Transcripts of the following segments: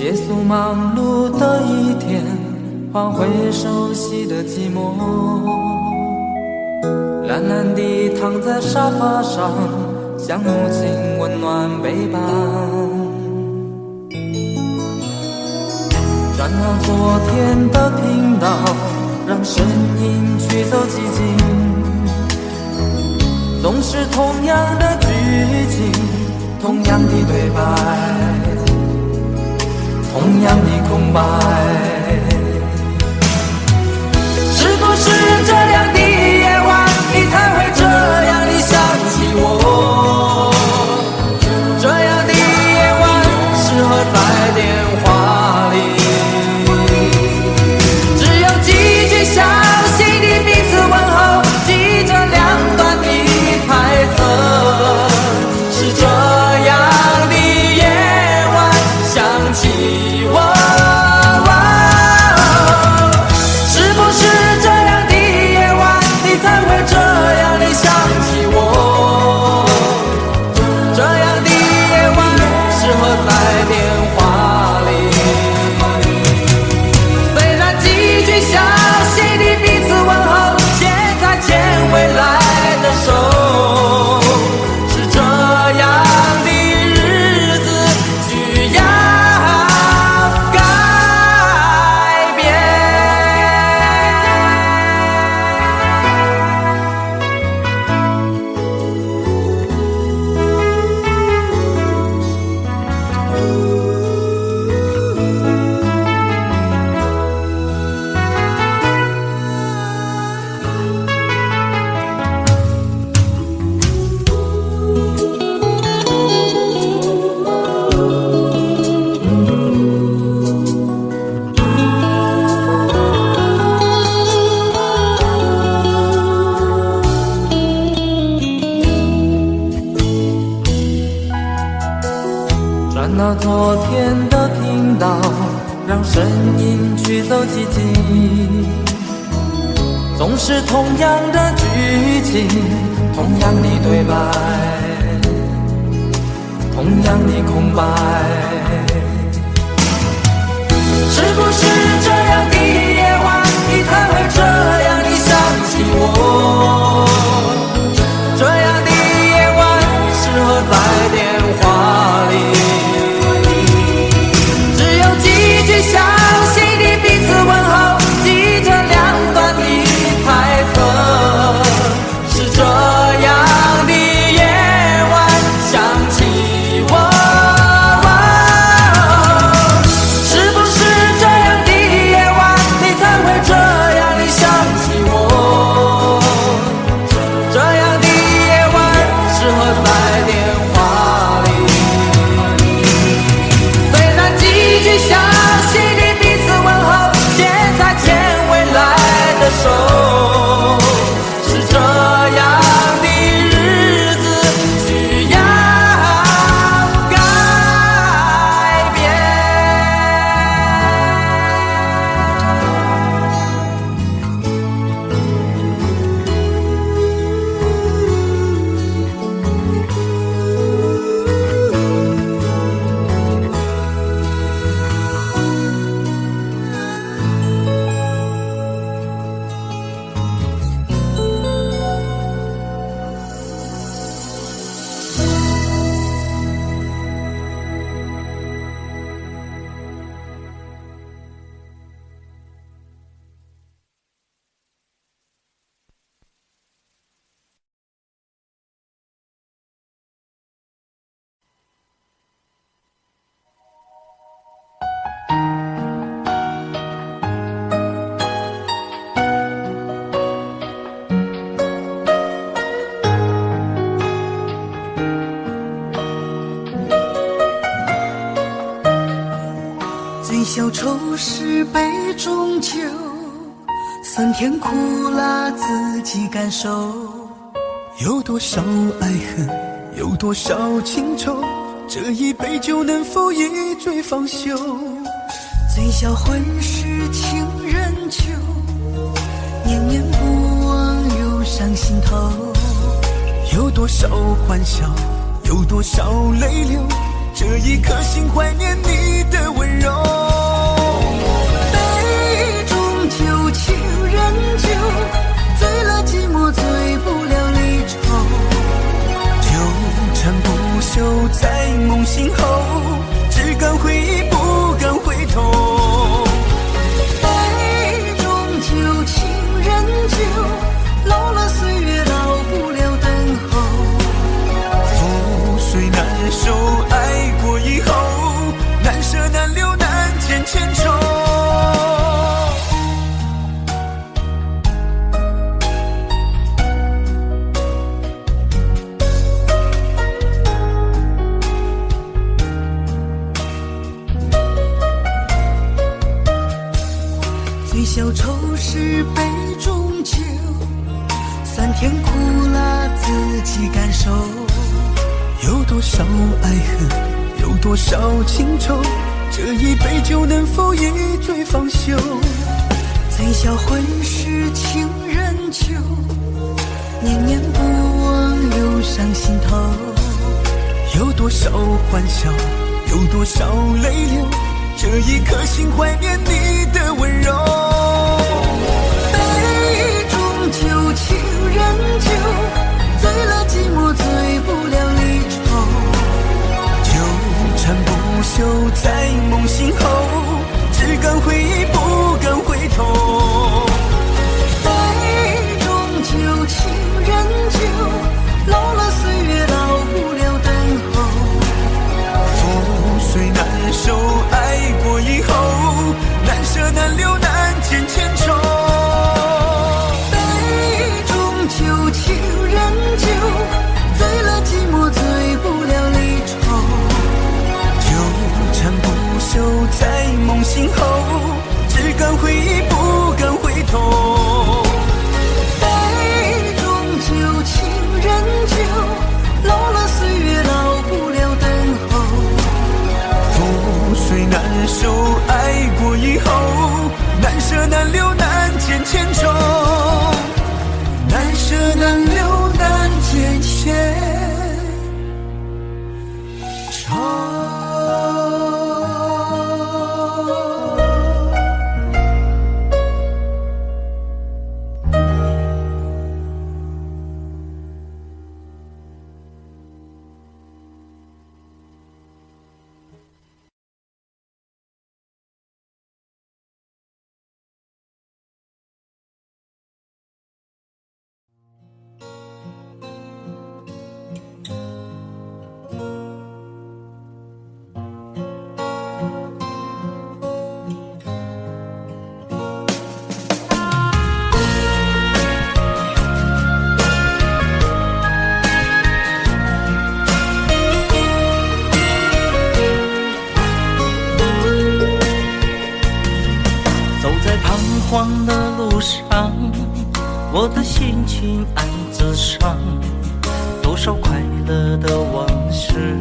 结束忙碌的一天，换回熟悉的寂寞，懒懒地躺在沙发上，像母亲温暖背叛。转了昨天的频道，让声音驱走寂静，总是同样的剧情，同样的对白，同样的空白。是不是这样的夜晚，你才会这样地想起我？这样的夜晚适合在电话里，只有几句详细的彼此问候，记着两端的猜测。是这样的夜晚想起我。转到昨天的频道，让声音驱走寂静，总是同样的剧情，同样的对白，同样的空白。是不是这样的夜晚，你才会这样地想起我？这样的夜晚适合在电话里，详细的彼此问候，记着两端的猜测。是这样的夜晚想起我。是不是这样的夜晚，你才会这样地想起我？这样的夜晚适合在电话里，虽然几句详手，是这样的日子需要改变。醉消愁是杯中酒，酸甜苦辣自己感受。有多少爱恨，有多少情愁，这一杯酒能否一醉方休？醉消魂是情人酒，念念不忘又上心头。有多少欢笑，有多少泪流，这一颗心怀念你的温柔。杯中酒，情人酒，醉了寂寞，醉不了离愁。纠缠不休在梦醒后，只敢回忆不敢回头。杯中酒，情人酒，老了岁月老不了等候。覆水难收，爱过以后，难舍难留难牵牵愁。最消愁是杯中酒，酸甜苦辣自己感受。有多少爱恨，有多少情愁，这一杯酒能否一醉方休？最销魂是情人酒，念念不忘又上心头。有多少欢笑，有多少泪流，这一颗心怀念你的温柔。杯中酒，情人酒，醉了寂寞，醉不了离愁。纠缠不休在梦醒后，只敢回忆不敢回头。杯中酒，情人酒，老了岁月老不了等候。覆水难收，爱过以后，难舍难留难牵牵愁。杯中酒，情人酒，醉了寂寞，醉不了离愁。纠缠不休在梦醒后，只敢回忆不敢回头。杯中酒，情人酒，老了岁月老不了等候。覆水难收，爱过以后，难舍难留难牵牵愁。难舍难留难牵牵愁。慌的路上，我的心情暗自伤，多少快乐的往事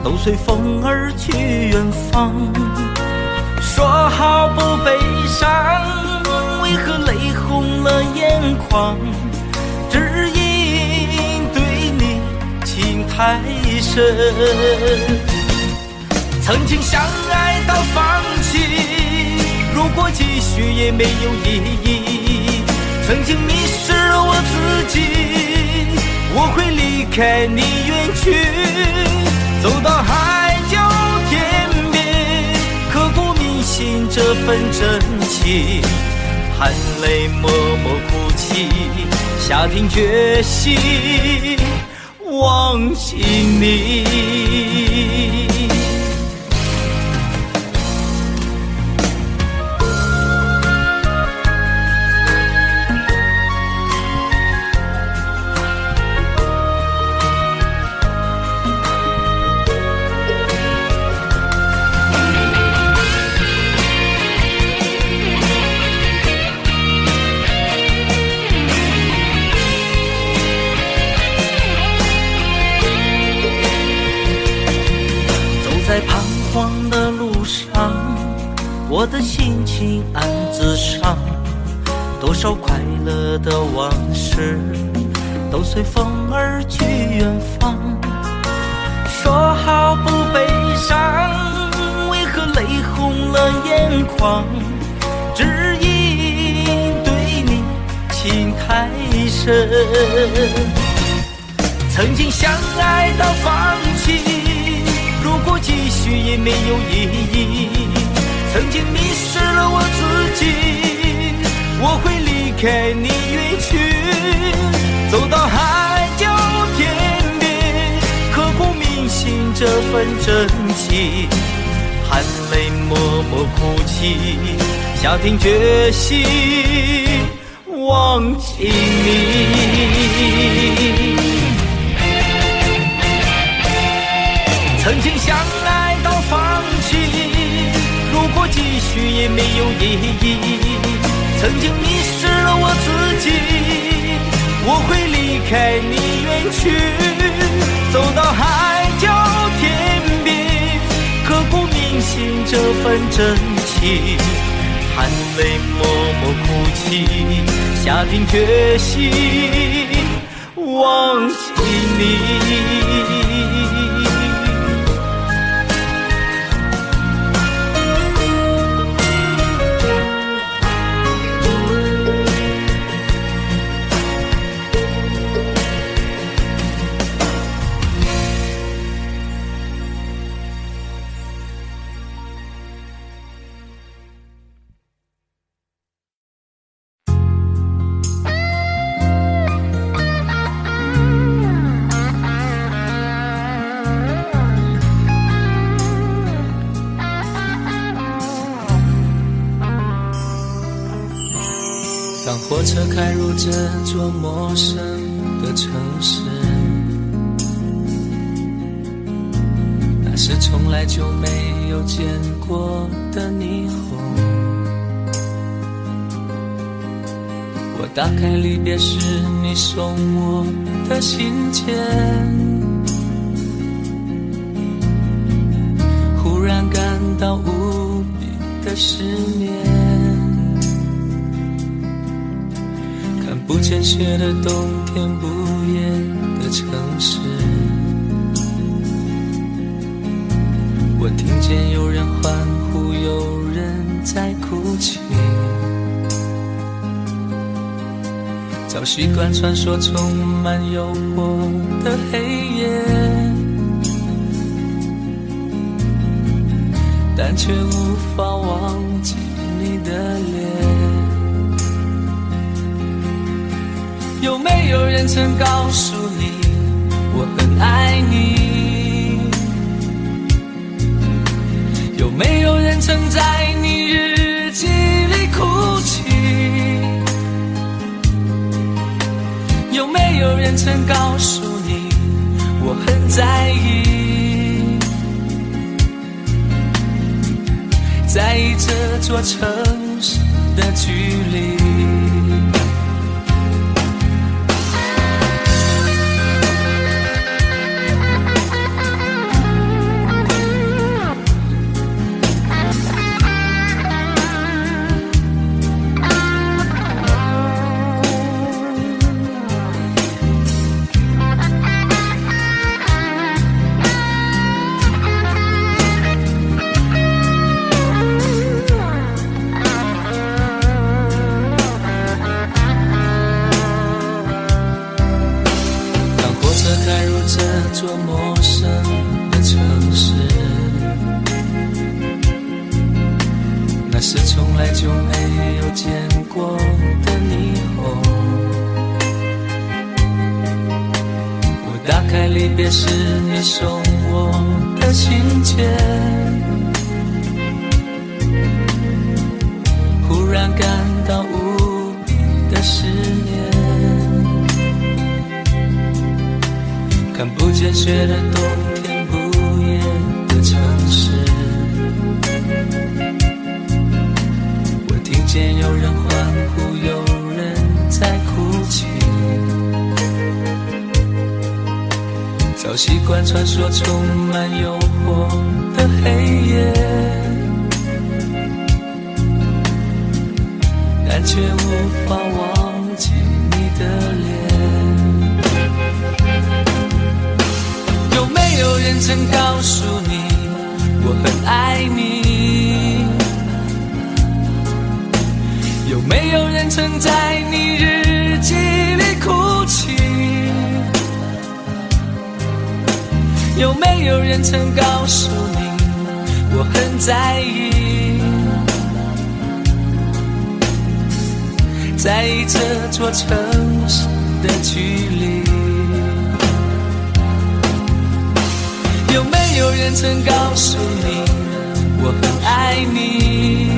都随风而去远方。说好不悲伤，为何泪红了眼眶？只因对你情太深，曾经相爱到放弃，如果继续也没有意义。曾经迷失了我自己，我会离开你远去，走到海角天边，刻骨铭心这份真情，含泪默默哭泣，下定决心忘记你。在彷徨的路上，我的心情暗自伤，多少快乐的往事都随风而去远方。说好不悲况，只因对你情太深。曾经相爱到放弃，如果继续也没有意义。曾经迷失了我自己，我会离开你远去，走到海角天边，刻骨铭心这份真情，含泪默默哭泣，下定决心忘记你。曾经相爱到放弃，如果继续也没有意义。曾经迷失了我自己，我会离开你远去，走到海角天边，刻骨铭心这份真情，含泪默默哭泣，下定决心忘记你。当火车开入这座陌生的城市，那是从来就没有见过的霓虹。我打开离别时你送我的信件，忽然感到无比的失眠。不见雪的冬天，不夜的城市，我听见有人欢呼，有人在哭泣。早习惯传说充满诱惑的黑夜，但却无法忘记你的脸。有没有人曾告诉你我很爱你？有没有人曾在你日记里哭泣？有没有人曾告诉你我很在意？在意这座城市的距离。离别时你送我的信件，忽然感到无比的失眠。看不见雪的冬天，不夜的城市，我听见有人欢呼，有人在哭泣。早习惯传说充满诱惑的黑夜，但却无法忘记你的脸。有没有人曾告诉你我很爱你？没有人曾在你日记里哭泣？有没有人曾告诉你我很在意？在意这座城市的距离？有没有人曾告诉你我很爱你？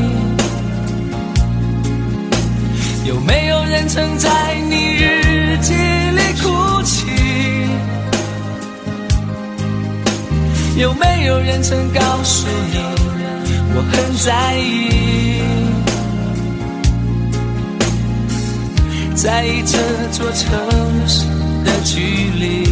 有没有人曾在你日记里哭泣？有没有人曾告诉你我很在意？在意这座城市的距离？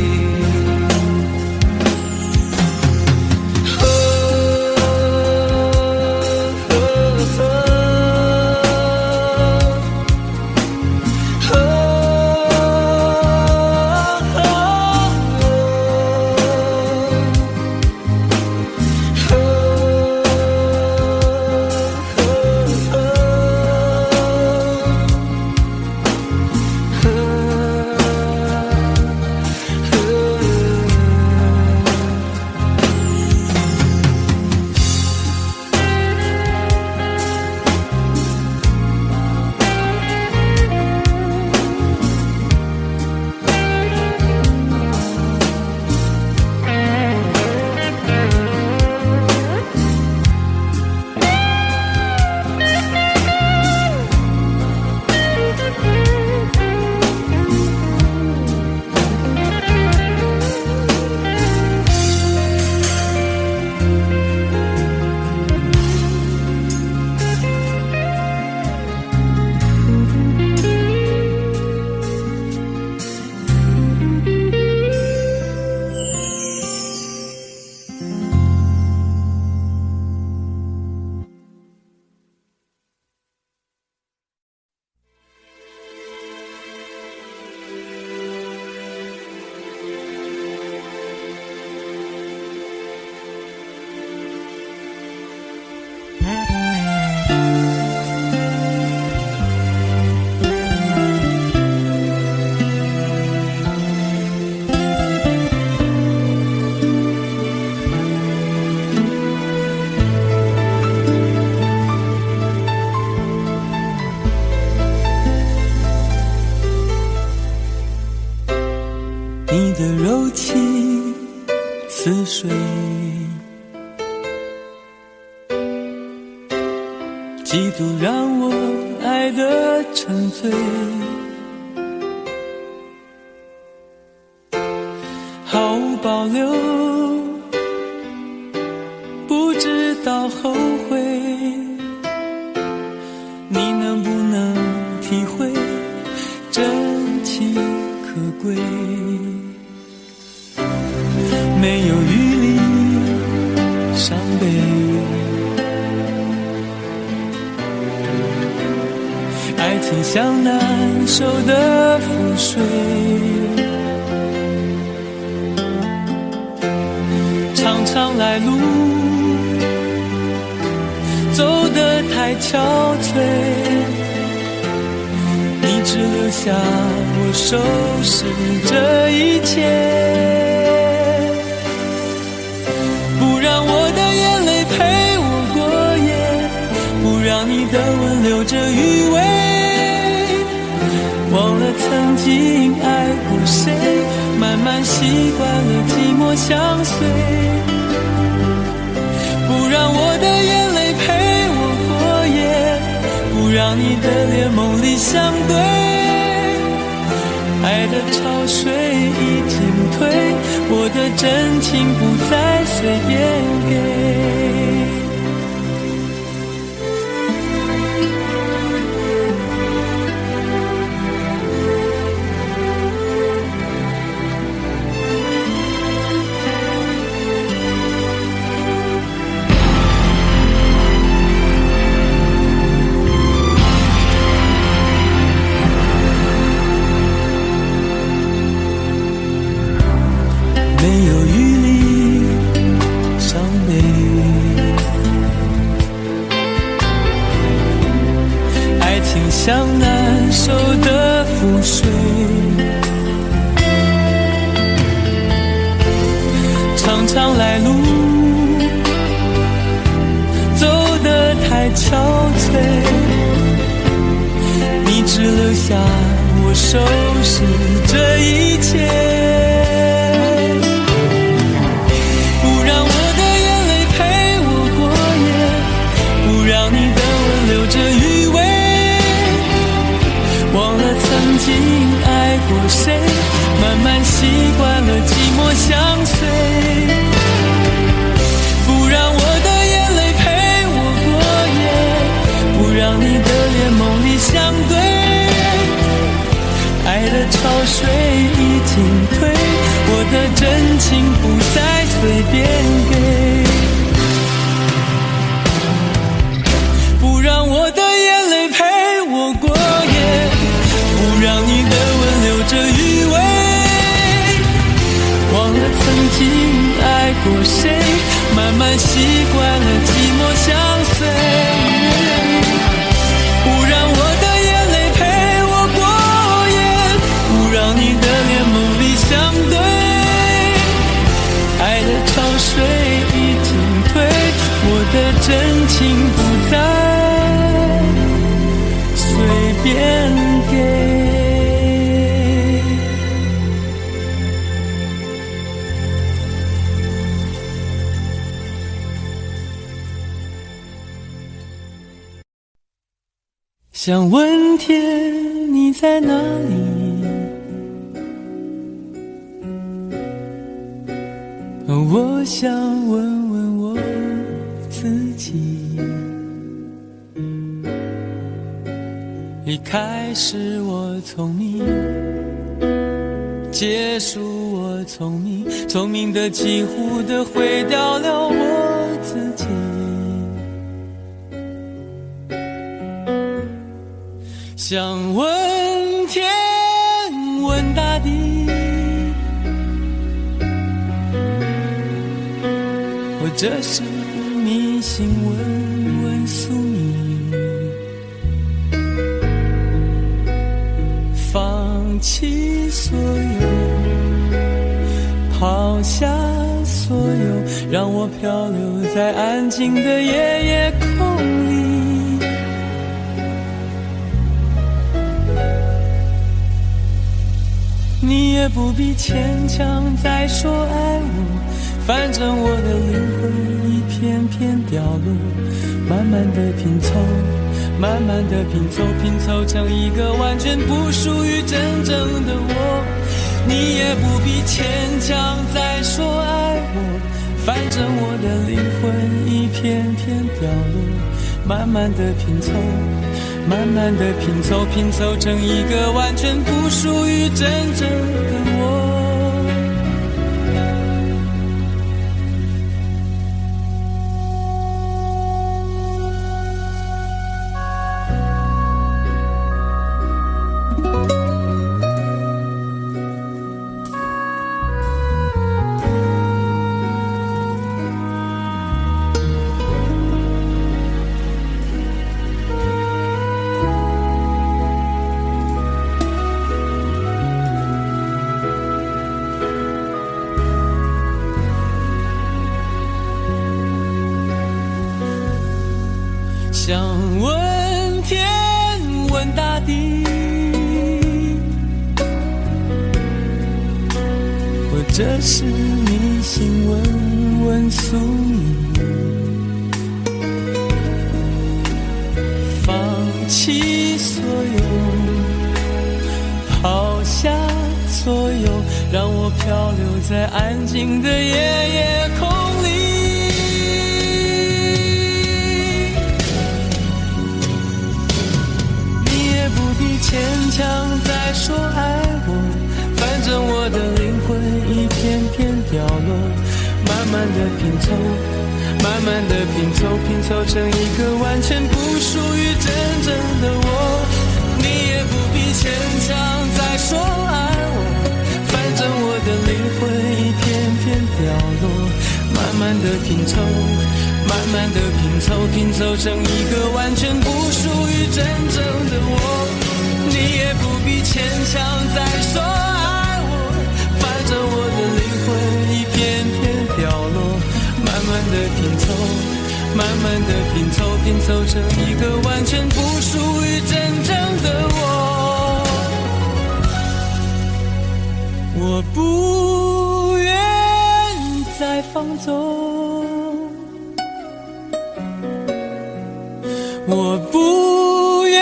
你的柔情似水，几度让我爱得沉醉，毫无保留，不知道后悔。你能不能体会真情可贵？没有余力伤悲，爱情像难收的覆水，长长来路走得太憔悴，你只留下我收拾这一切。让你的吻留着余味，忘了曾经爱过谁，慢慢习惯了寂寞相随。不让我的眼泪陪我过夜，不让你的脸梦里相对。爱的潮水已经退，我的真情不再随便给。没有余力伤悲，爱情像上来路，走得太憔悴，你只留下我收拾这一切，不让我的眼泪陪我过夜，不让你的吻留着余味，忘了曾经爱过谁，慢慢习惯了寂寞相随，不让我的眼泪陪我过夜，不让你的脸梦里相对，爱的潮水已经退，我的真情不再随便给，不让我的眼泪陪我过夜，不让你的吻留着余味，忘了曾经爱过谁，慢慢习惯了寂寞相随，不让我的眼泪陪我过夜，不让你的脸梦里相对，爱的潮水已经退，我的真情不再随便给。想问天你在哪里，我想问问我自己，离开时我聪明，结束我聪明，聪明的几乎的毁掉了我自己，想问天问大地，或者是迷信问问宿命，放弃所有，抛下所有，让我漂流在安静的夜夜空里，你也不必牵强再说爱我，反正我的灵魂一片片掉落，慢慢的拼凑，慢慢的拼凑，拼凑成一个完全不属于真正的我，你也不必牵强再说爱我，反正我的灵魂一片片掉落，慢慢的拼凑，慢慢的拼凑，拼凑成一个完全不属于真正的我。想问天问大地，或者是迷信问问宿命，放弃所有，抛下所有，让我漂流在安静的夜夜空里，牵强再说爱我，反正我的灵魂一片片掉落，慢慢的拼凑，慢慢的拼凑，拼凑成一个完全不属于真正的我，你也不必牵强再说爱我，反正我的灵魂一片片掉落，慢慢的拼凑，慢慢的拼凑，拼凑成一个完全不属于真正的我，你也不必牵强再说爱我，反正我的灵魂一片片掉落，慢的拼凑，慢慢的拼凑，拼凑成一个完全不属于真正的我。我不愿再放纵，我不愿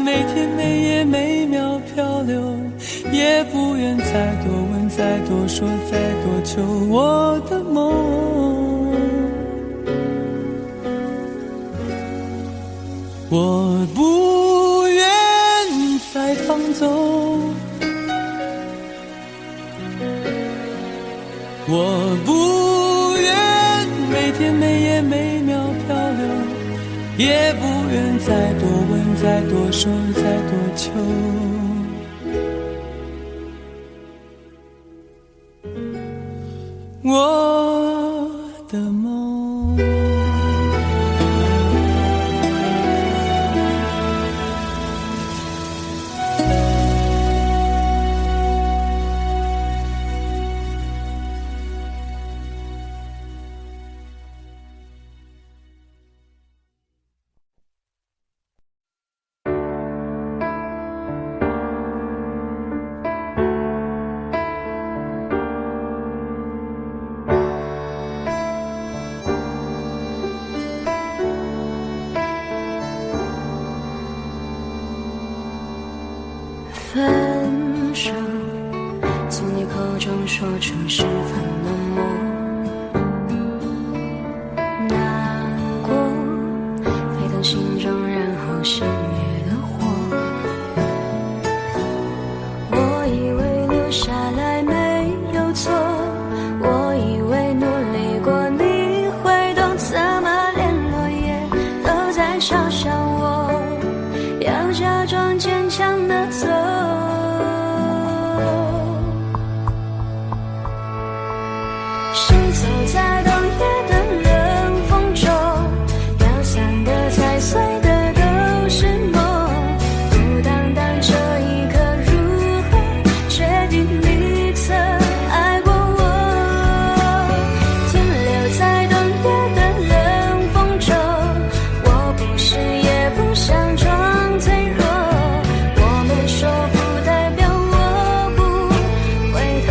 每天每夜每秒漂流，也不愿再多问再多说再多求我的梦。我不愿再放纵，我不愿每天每夜每秒漂流，也不愿再多问再多说再多求我的梦。分手，从你口中说出十分冷漠，难过沸腾心中，然后熄灭的火。我以为留下来没有错，我以为努力过你会懂，怎么连落叶都在嘲笑我，要假装坚强的走。行走在冬夜的冷风中，飘散的踩碎的都是梦，孤单单这一刻如何确定你曾爱过我。停留在冬夜的冷风中，我不是也不想装脆弱，我没说不代表我不回头。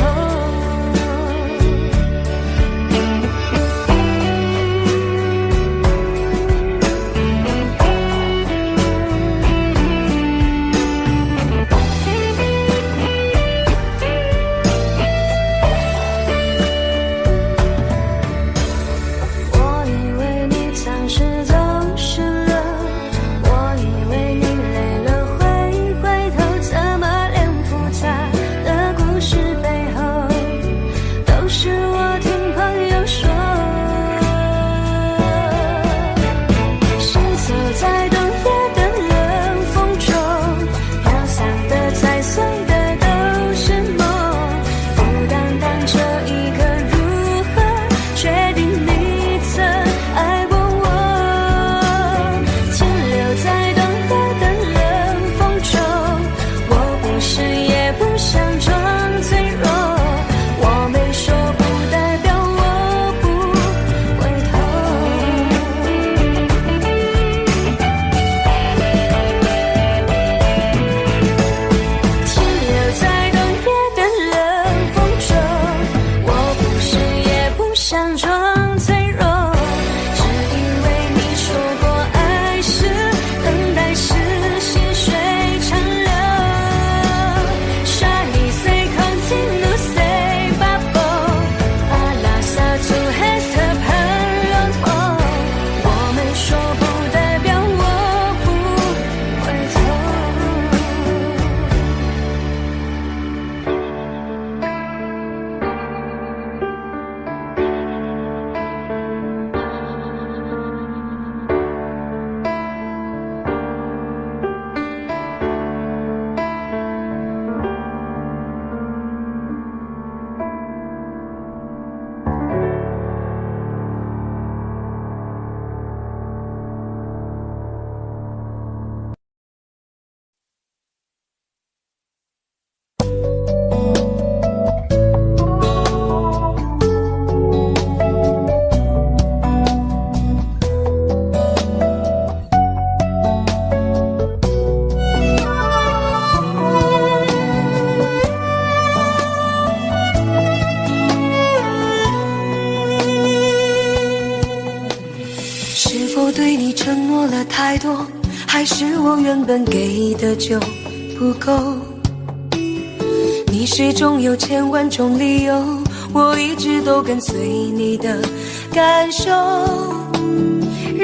对你承诺了太多，还是我原本给的就不够？你始终有千万种理由，我一直都跟随你的感受，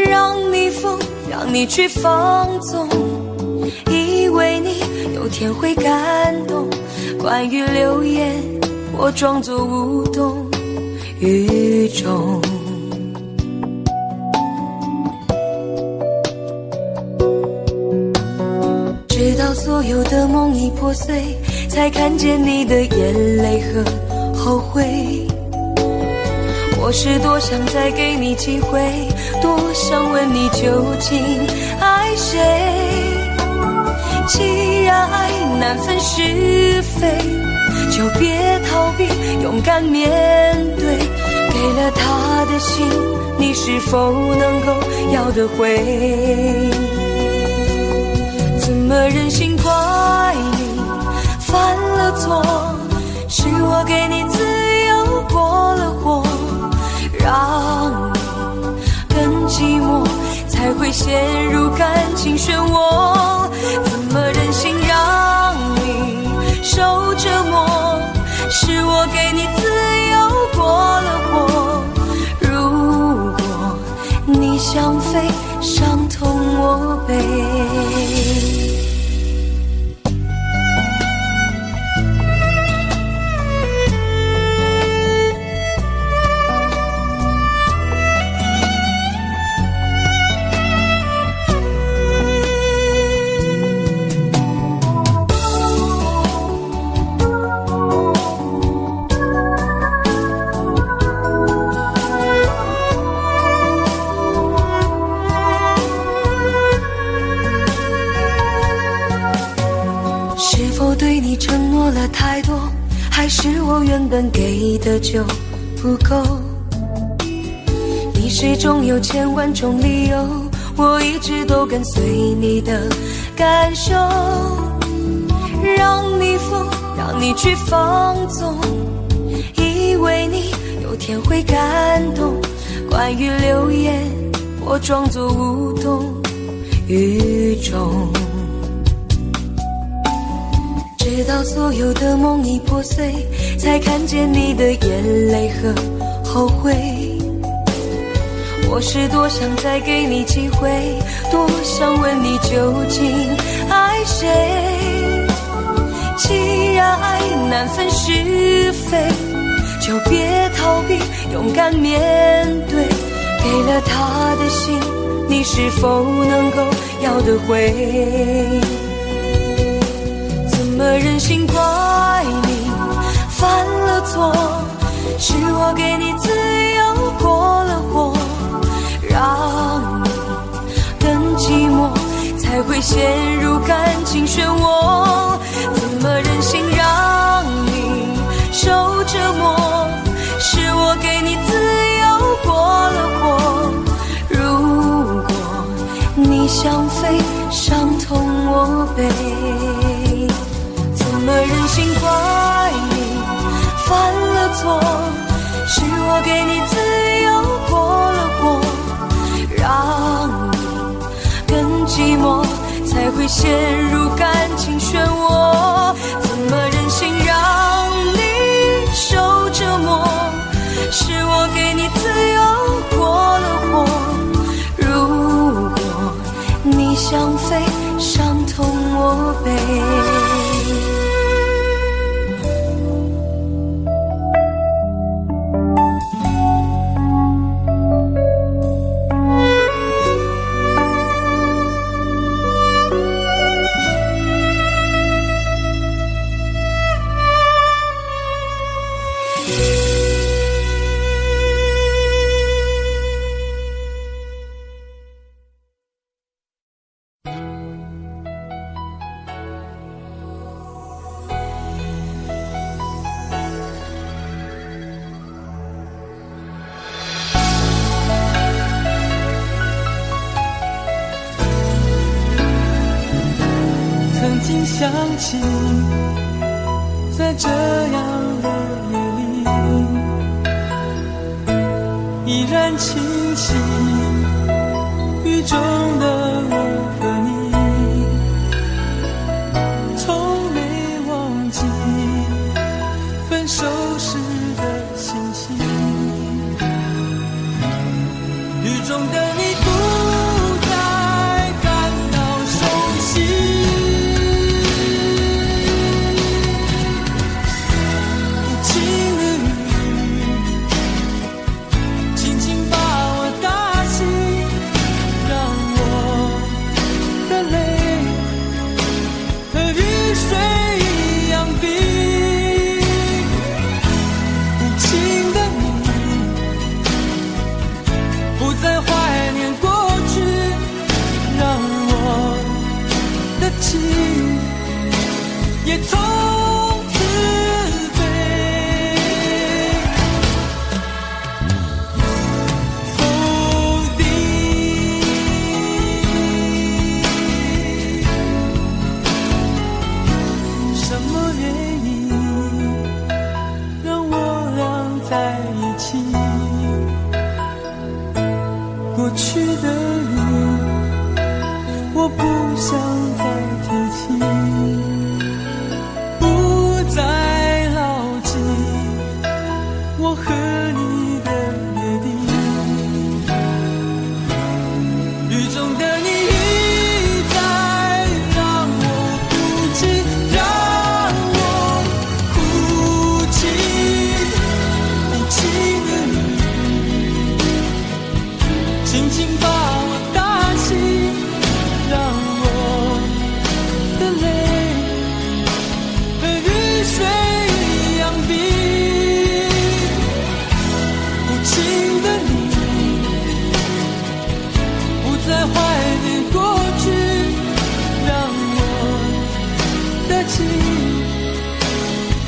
让你疯，让你去放纵，以为你有天会感动。关于流言，我装作无动于衷。直到所有的梦已破碎，才看见你的眼泪和后悔。我是多想再给你机会，多想问你究竟爱谁。既然爱难分是非，就别逃避，勇敢面对。给了他的心，你是否能够要得回？怎么忍心怪你犯了错？是我给你自由过了火，让你更寂寞，才会陷入感情漩涡。怎么忍心让你受折磨？是我给你自由过了火。如果你想飞，伤痛我背。对你承诺了太多，还是我原本给的就不够？你始终有千万种理由，我一直都跟随你的感受，让你疯，让你去放纵，以为你有天会感动。关于流言，我装作无动于衷。直到所有的梦已破碎，才看见你的眼泪和后悔。我是多想再给你机会，多想问你究竟爱谁。既然爱难分是非，就别逃避，勇敢面对。给了他的心，你是否能够要得回？怎么忍心怪你犯了错？是我给你自由过了火，让你更寂寞，才会陷入感情漩涡。怎么忍心让你受折磨？是我给你自由过了火。如果你想飞，伤痛我背。怎么忍心怪你犯了错？是我给你自由过了火，让你更寂寞，才会陷入感情漩涡。怎么忍心让你受折磨？是我给你自由过了火。如果你想飞，伤痛我背。想起在这样的夜里依然清晰，忆中的我和你，从没忘记分手时的心情。雨中的你不再感到熟悉，无情的雨轻轻把我打醒，让我的泪和雨水一样冰。无情的你不再怀念过去，让我的情也从此飞。否定什么原因让我俩在一起？过去的你，我不想再提起，不再牢记我和你的约定。雨中的你一再让我哭泣，让我哭泣，无情的你轻轻把我打醒，让我的泪和雨水一样冰。无情的你不再怀念过去，让我的情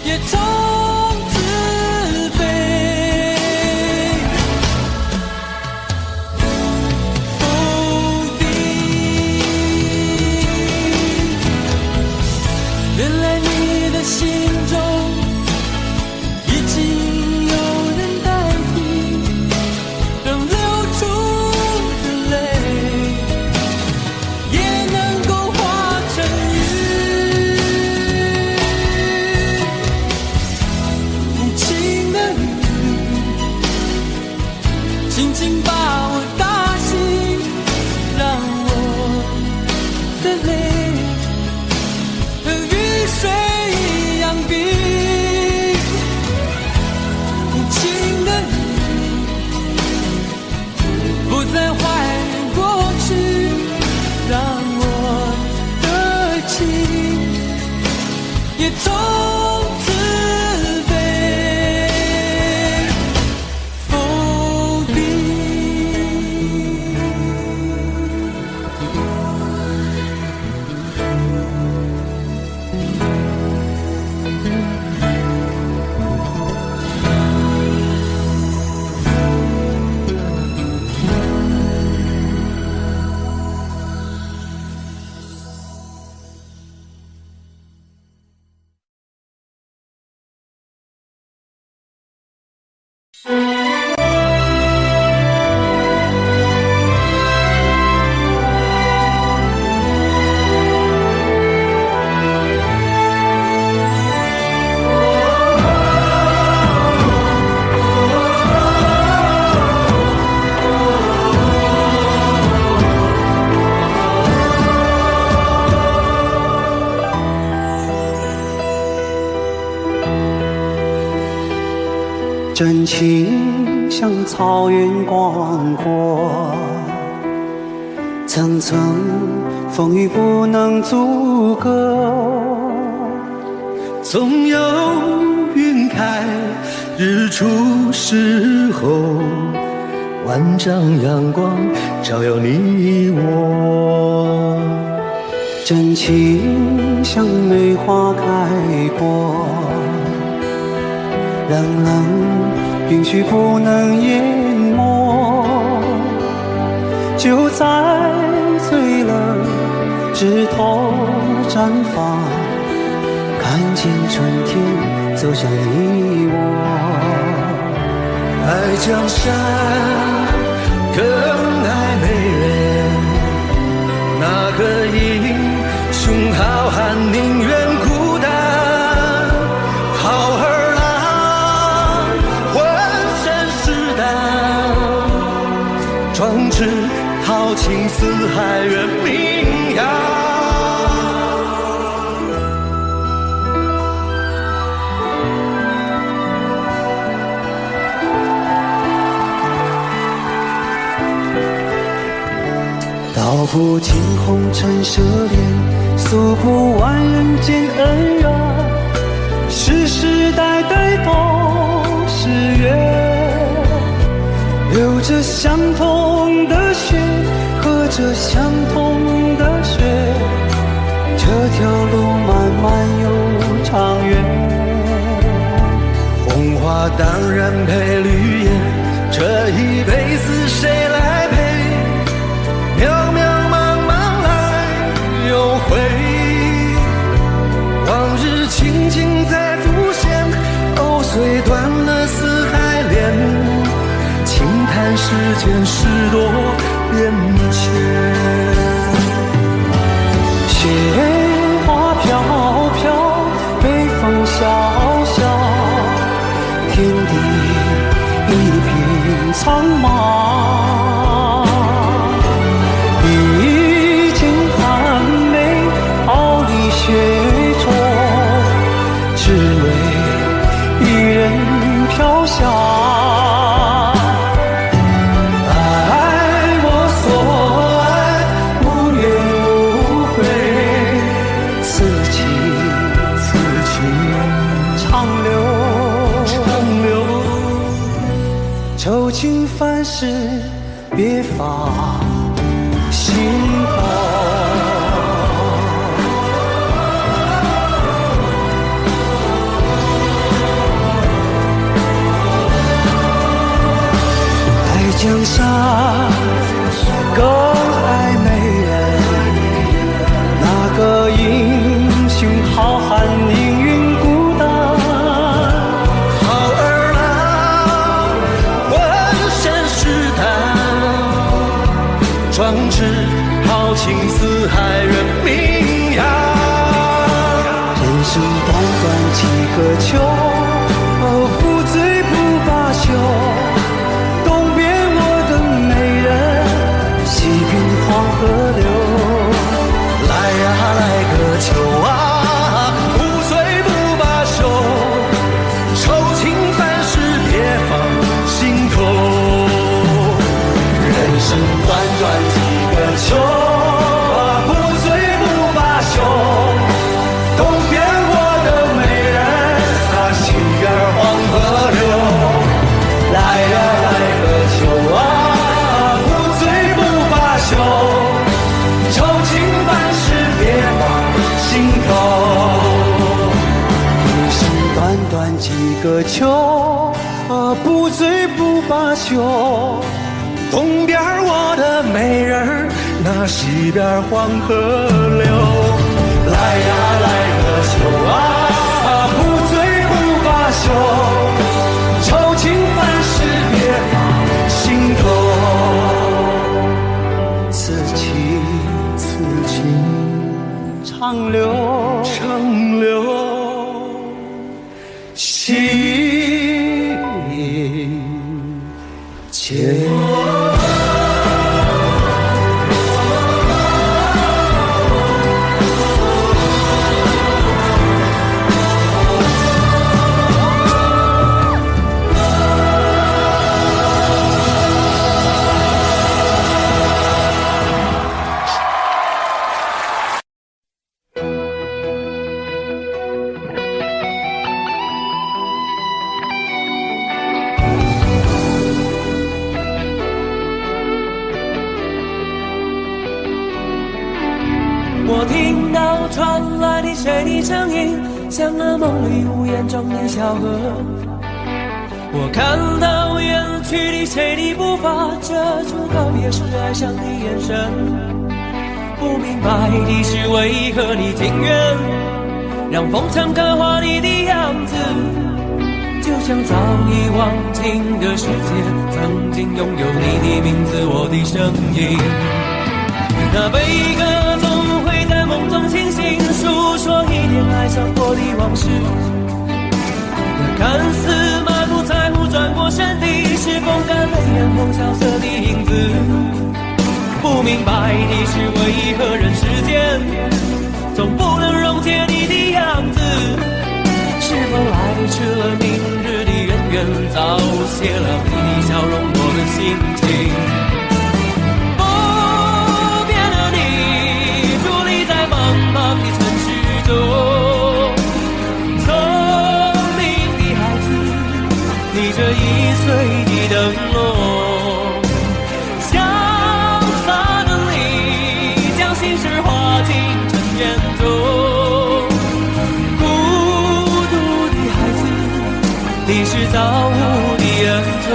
也从此飞。否定，原来你的心中已经有人代替，让流出的泪也能够化成雨。无情的雨轻轻把我打醒，让我的泪和雨水一样冰。无情的你不再怀念过去，让我的情也从此飞。否定。真情像草原广阔，层层风雨不能阻隔。总有云开日出时候，万丈阳光照耀你我。真情像梅花开过，冷冷允许不能淹没，就在最冷枝头绽放，看见春天走向你我。爱江山更爱美人，那个英雄好汉宁愿孤单，好儿郎浑身是胆，壮志豪情四海远名扬。道不尽红尘奢恋，诉不完人间恩怨，世世代代都是缘，流着相同的血，喝着相同的血，这条路漫漫又长远。红花当然配绿叶，这一辈子谁来陪？渺渺茫茫来又回，往日情景再浮现，藕虽断了丝还连，轻叹世间事多变迁。雪花飘飘，北风萧萧，天地一片苍茫。雪中，只为一人飘香。爱我所爱，无怨无悔，此情长留，愁情烦事别放心头。江山更爱美人，那个英雄好汉宁愿孤单，好儿郎浑身是胆，壮志豪情四海远名扬。人生短短几个秋，不醉不罢休，黄河流，来呀来个秋啊，不醉不罢休，愁情烦事别放心头。人生短短几个秋，不醉不罢休，东边我的美人，西边黄河流，来呀来个秋啊，愁情烦事别放心头。一生短短几个秋，不醉不罢休，东边我的美人，那西边黄河流，来呀来个秋啊，不醉不罢休，愁情烦事别放心头。长留心间。我听到传来的谁的声音，像那梦里无言中的小河。我看到远去的谁的步伐，遮住告别时哀伤的眼神。不明白的是为何你情愿让风尘刻画你的样子，就像早已忘情的世界，曾经拥有你的名字，我的声音。那悲歌总会在梦中清醒，诉说一点爱上过的往事。那看似满不在乎转过身的，是风干泪眼红萧瑟的影子。不明白的是为何人世间总不能溶解你的样子。是否来迟了明日的渊源，早谢了你的笑容我的心情。不变的你伫立在茫茫的城市中，聪明的孩子逆着易碎的灯笼，潇洒的你将心事化进尘烟中。你是造物的恩宠。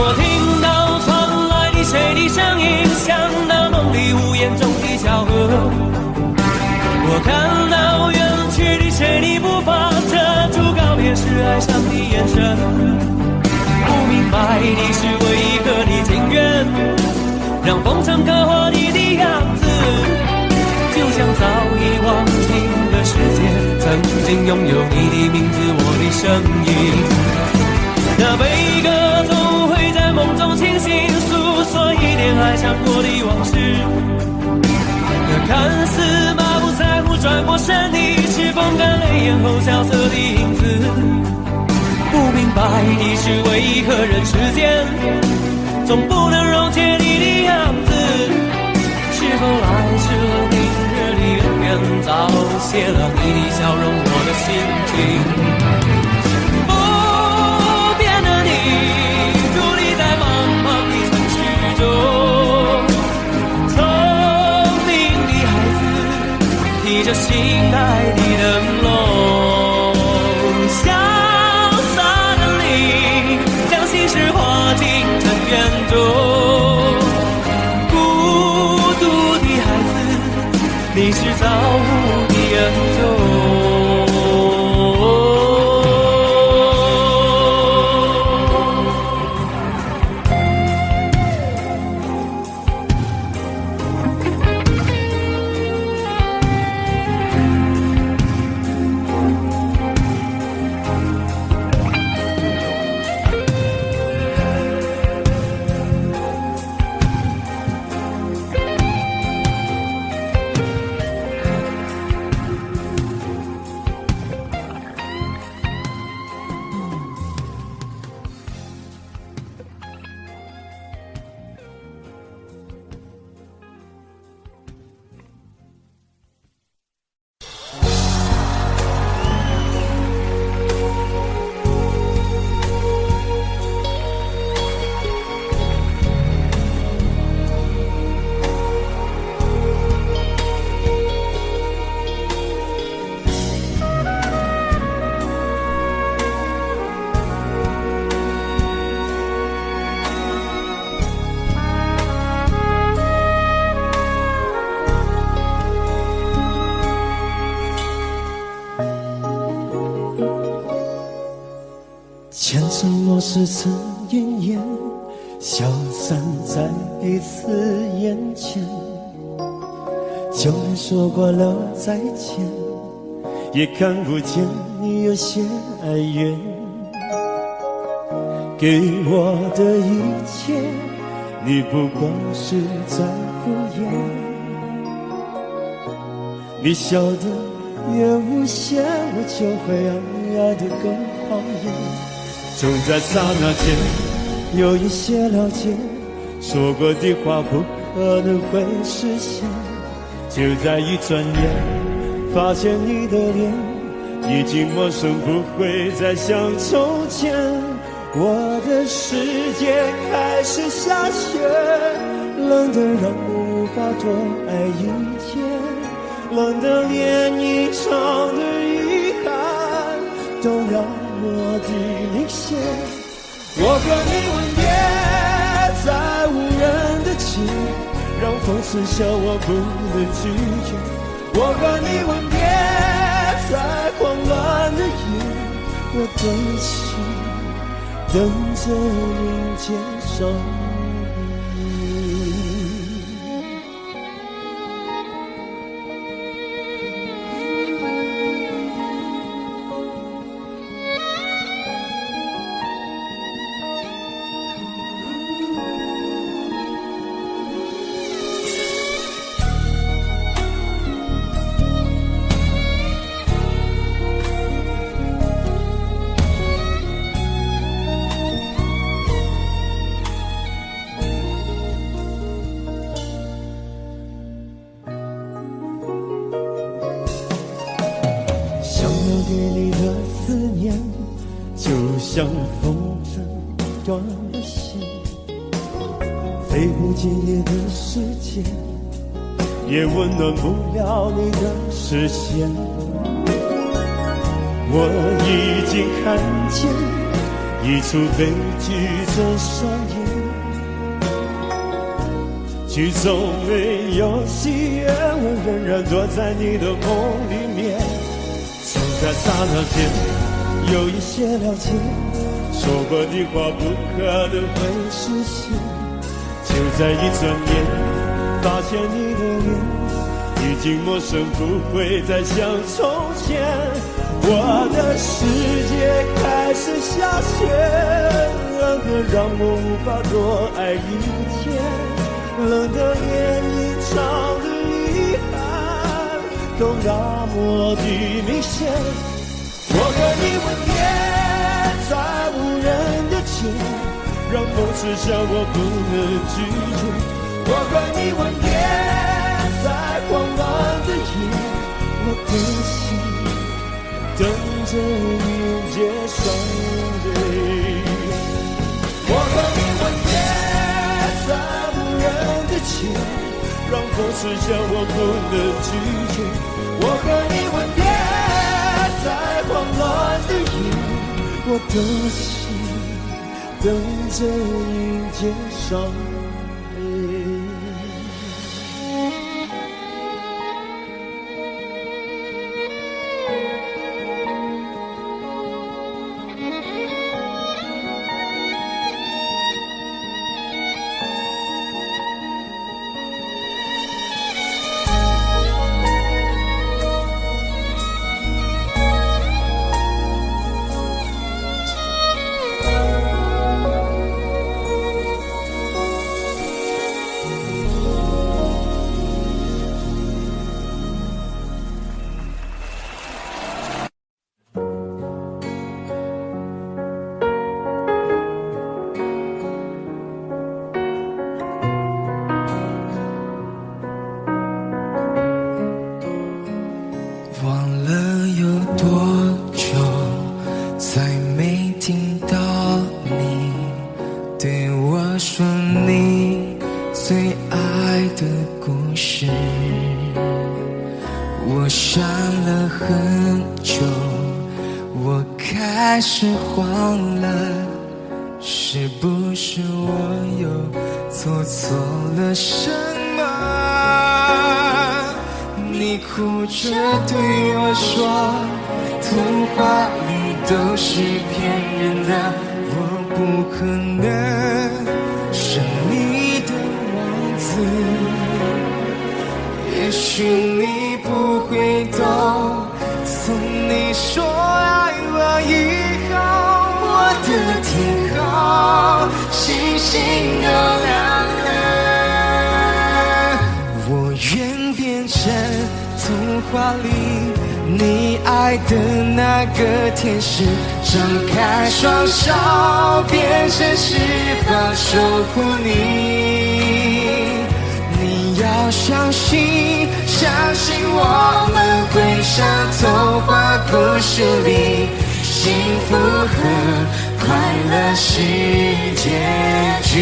我听到传来的谁的声音，像那梦里无言中的小河。我看到远去的谁的步伐，遮住告别时哀伤的眼神。不明白的是为何你情愿让风尘刻画你的样子，就像早已忘情的世界曾经拥有你的名字，我的声音。那悲歌总会在梦中清醒，诉说一点爱上过的往事。那看似满不在乎转过身的，是风干泪眼后萧瑟的影子。不明白的是为何人世间总不能溶解你的样子。是否来迟了明日的渊源，早谢了你的笑容我的心情。提着心爱的灯笼，潇洒的你将心事化进尘缘中。孤独的孩子，你是造物的恩宠。前尘莫是曾云烟，消散在彼此眼前。就连说过了再见，也看不见你有些哀怨。给我的一切，你不过是在敷衍。你笑得越无邪，我就会爱得更狂野。总在刹那间有一些了解，说过的话不可能会实现。就在一转眼，发现你的脸已经陌生，不会再像从前。我的世界开始下雪，冷得让我无法多爱一天，冷得连一场的遗憾都要落地明显。我和你吻别在无人的街，让风痴笑我不能拒绝。我和你吻别在慌乱的夜，我等心等着迎接上对你的思念，就像风筝断了线，飞不进你的世界，也温暖不了你的视线。我已经看见一出悲剧正上演，剧中没有喜悦，我仍然躲在你的梦里面。在刹那间有一些了解，说过的话不可能会实现。就在一转眼，发现你的脸已经陌生，不会再像从前。我的世界开始下雪，冷得让我无法多爱一天，冷得连一场的遗憾都那么的明显。我和你吻别在无人的街，让风痴笑我不能拒绝。我和你吻别在慌乱的夜，我的心等着迎接双泪。我和你吻别在无人的街，让风痴笑我不能拒绝。我和你吻别在慌乱的夜，我的心等着迎接伤悲。天使张开双手，变成翅膀守护你。你要相信，相信我们会相像童话故事里幸福和快乐是结局。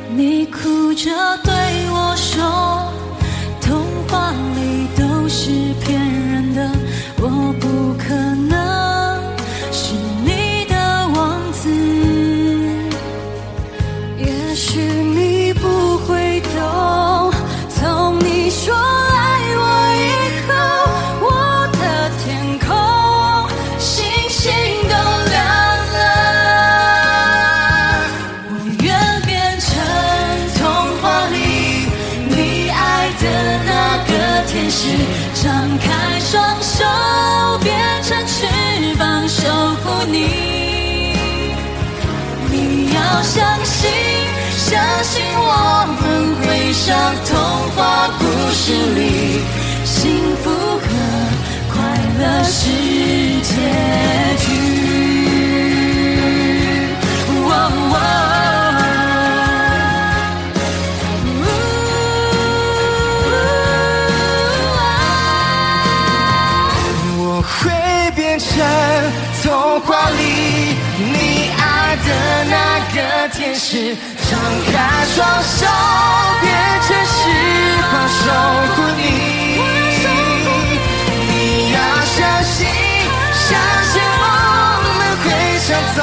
你哭着对我说，童话里都是骗人的，我不可能是你的王子。也许你不会懂，从你说爱我以后，我的天空星星都亮了。我愿变成童话里你爱的那个天使，张开双手变成翅膀守护你。你要相信，相信我们会像童话故事里幸福和快乐是结局。我会变成童话里你爱的那个天使，张开双手变成翅膀守护你。你要相信，相信我们会像童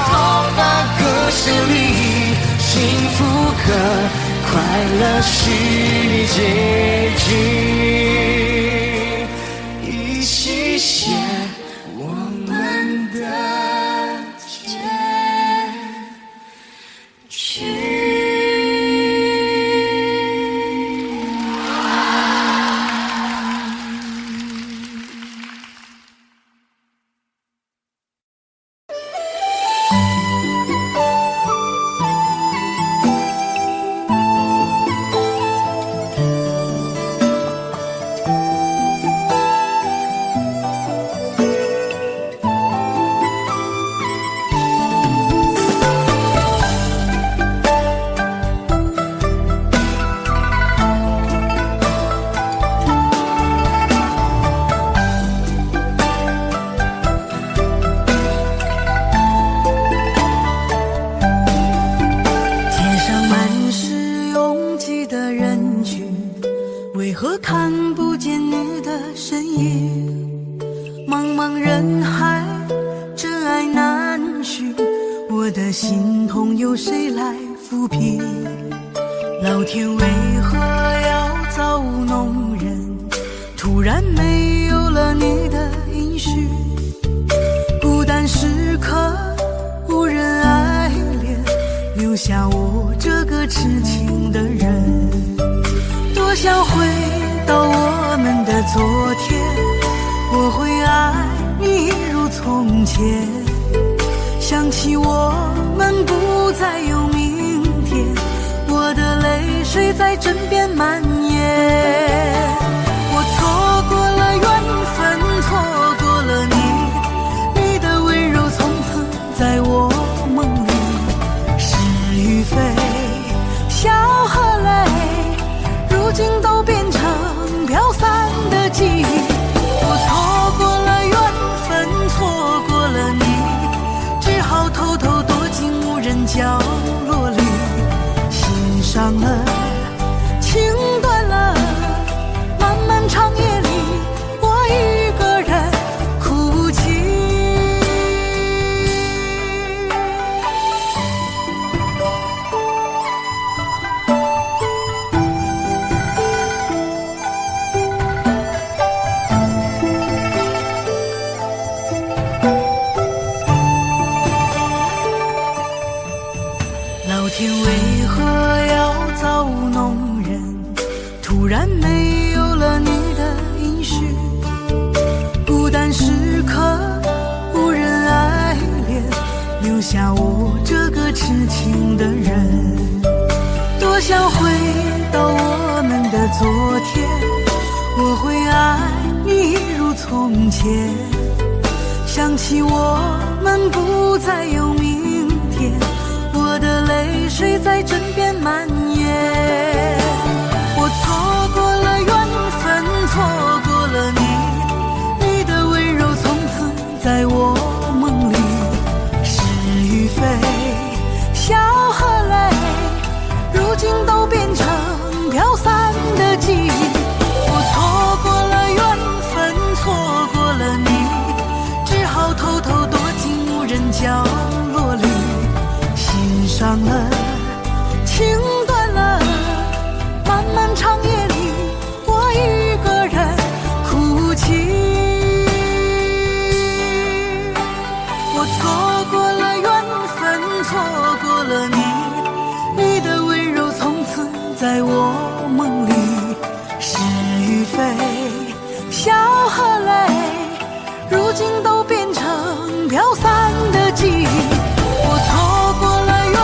话故事里幸福和快乐是结局。一起写我们的结局。想起我们不再有明天，我的泪水在枕边蔓延。我错过了缘分，错过了你，你的温柔从此在我梦里。是与非，笑和泪，如今都变成飘散的记忆。我错过了缘分，错过了你，只好偷偷躲进无人角落里，心伤了，情断了，漫漫长夜里，我一个人哭泣。老天为何要造物弄人？突然没有了你的音讯，孤单时刻无人爱恋，留下我这个痴情的人。多想回到我们的昨天，我会爱你一如从前。想起我们不再有明天，我的泪水在枕边蔓延。我错过了缘分，错过了你，你的温柔从此在我梦里。是与非，笑和泪，如今都变成飘散的记忆。我错过了缘分，错过了你，只好偷偷躲进无人角落里。心伤了，情断了，漫漫长夜里，我一个人哭泣。我错过了缘分，错过了你，你的温柔从此在我梦里。是与非，笑和泪，如今都变成飘散的记忆。我错过了缘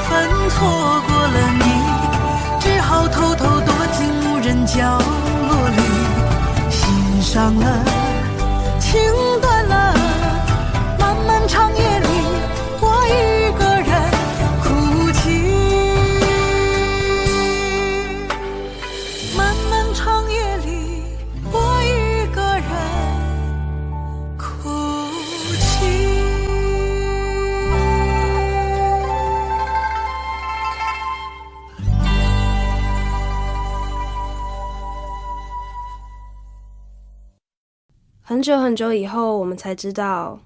分，错过了你，只好偷偷躲进无人角落里。心伤了，情断了，漫漫长夜里，我一个人哭泣。漫漫长夜里，我一个人哭泣。很久很久以后，我们才知道，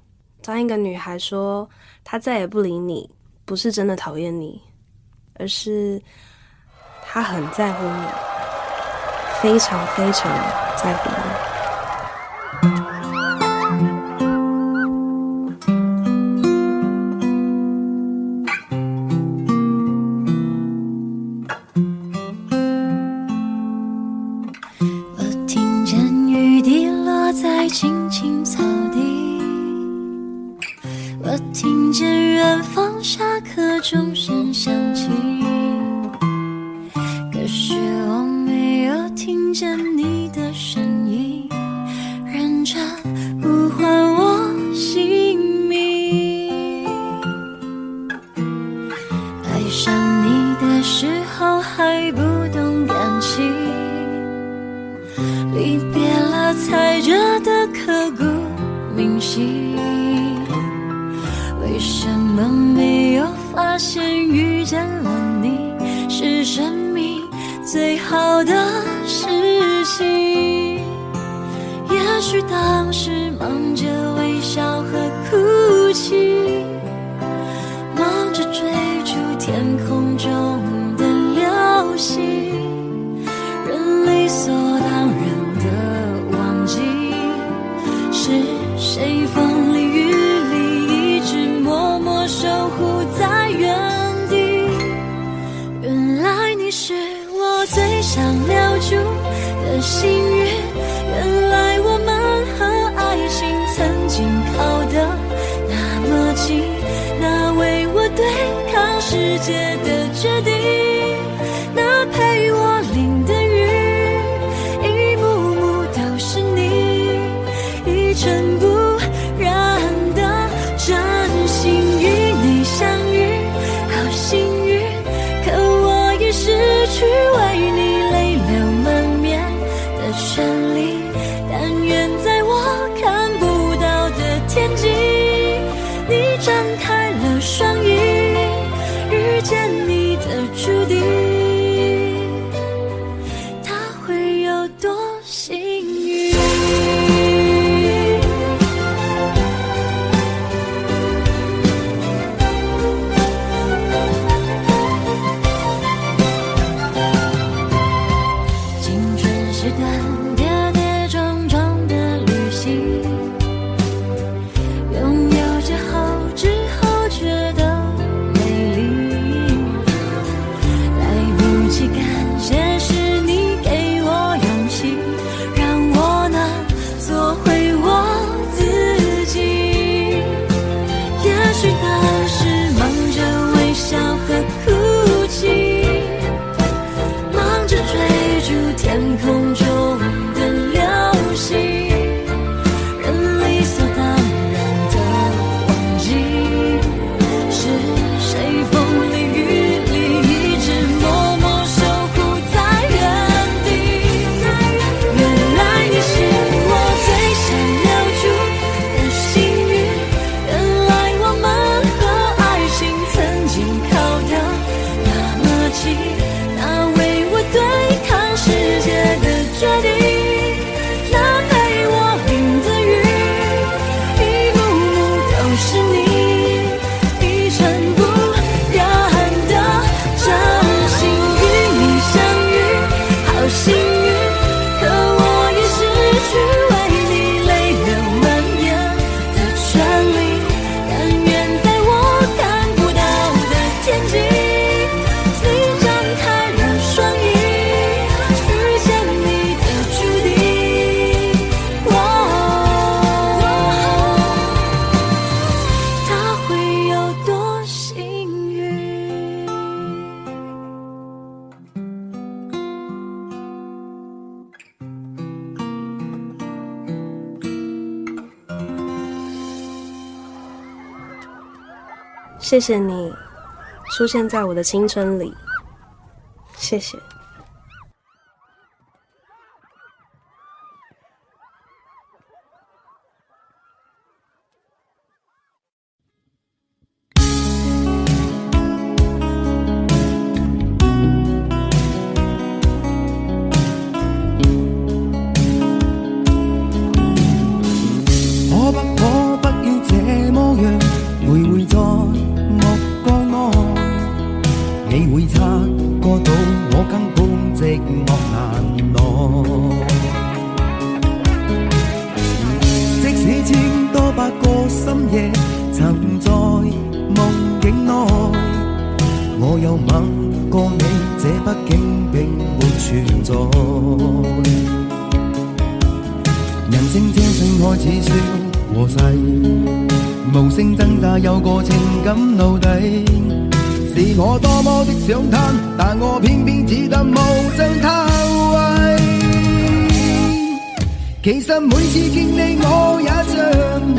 当一个女孩说她再也不理你，不是真的讨厌你，而是她很在乎你，非常非常在乎你。我听见雨滴落在青青草地，我听见远方下课钟声响起，可是我没有听见你的声音，认真呼唤我姓名。爱上你的时候还不懂感情，离别了才觉得刻骨铭心。为什么没有发现遇见了你是生命最好的事情？也许当时忙着微笑和哭泣，忙着追逐天空中的流星，人理所当然的忘记是谁风里雨里一直默默守护在原地。原来你是我最想留住的幸运，原来我们和爱情曾经靠得那么近，那为我对抗世界的决定，那陪我淋的雨，一幕幕都是你，一尘不染的真心。与你相遇好幸运，可我已失去为你泪流满面的权利。但愿在我看不到的天际，你张开了双翼，遇见你的注定，他会有多幸运？青春是段跌跌撞撞的旅行，拥有之后觉得美丽，来是你一尘不染的真心，与你相遇好幸运，可我已失去为你泪流满面的权利，但愿在我看不到的天际，你张开了双翼，实现你的注定。他会有多幸运？谢谢你出现在我的青春里，谢谢。可不要这么样，徘徊在目光內，你會察覺到我根本寂寞難耐。即使千多百個深夜曾在夢境內，我有吻過你，這畢竟並沒存在。人生這聲開始說和諧，無聲掙扎有個情感奴隸，是我多麼的想貪，但我偏偏只得無盡偷慰。其實每次見你我也着迷，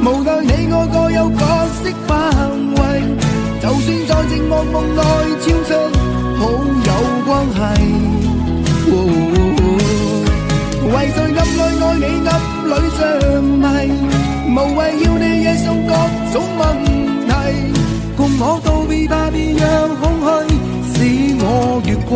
無奈你我各有角色範圍，就算在寂寞夢內超出好友關係。為在暗裏愛你暗裏着迷，無謂要你惹上各種問題，共我道別吧，別讓空虛使我越軌。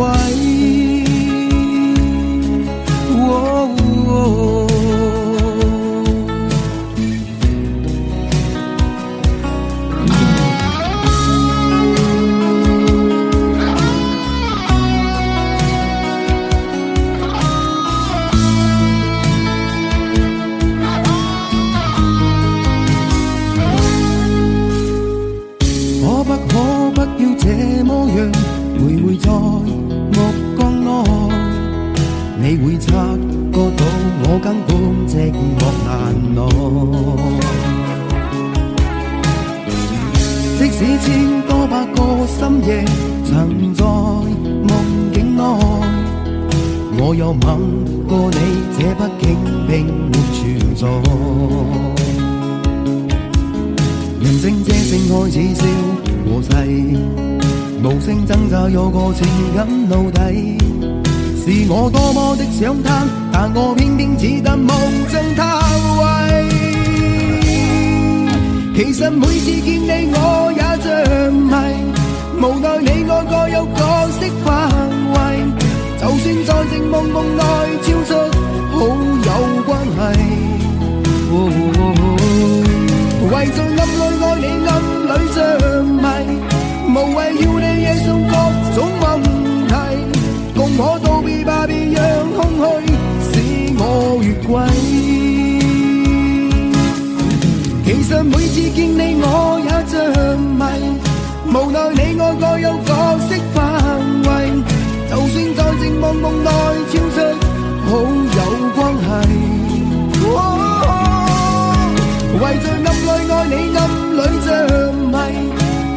可不要這麼樣，徘徊在目光內，你會察覺到我根本寂寞難耐。即使千多百個深夜曾在夢境內，我有吻過你，這畢竟並沒存在。人聲這聲開始笑和諧，無聲掙扎有個情感奴隸，是我多麼的想貪，但我偏偏只得無盡偷慰。其實每次見你我也着迷，無奈你我各有角色範圍，就算在寂寞夢內超出好友關係。為在暗裏愛你暗裏着迷，無謂要你惹上各種問題，共我道別吧，別讓空虛使我越軌。其實每次見你我也着迷，無奈你我各有角色範圍，就算在寂寞夢內超出好友關係。為在暗裏愛你暗裏着迷，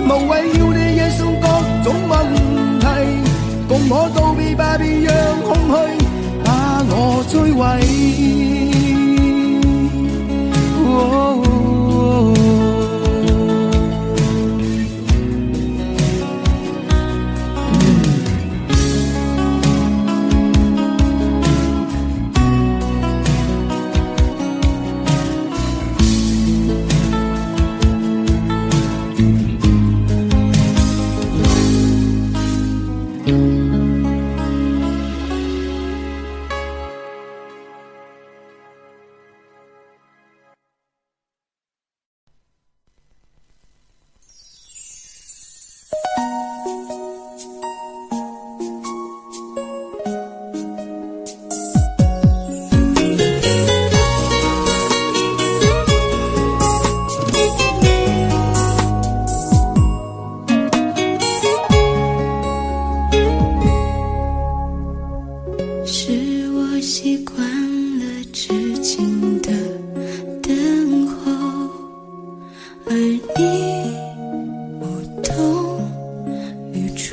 無謂要你惹上各種問題，共我道別吧，別讓空虛把我摧毀。而你无动于衷，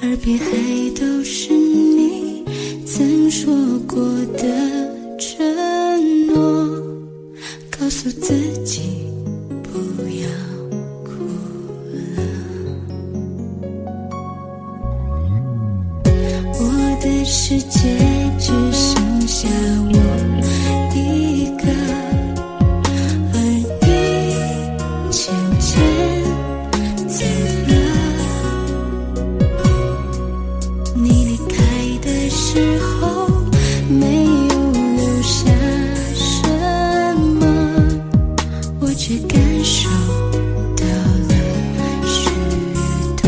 耳边还都是你曾说过的承诺，告诉自己不要哭了。我的世界只剩下我一个，而你渐渐走了。你离开的时候没有留下什么，我却感受到了许多。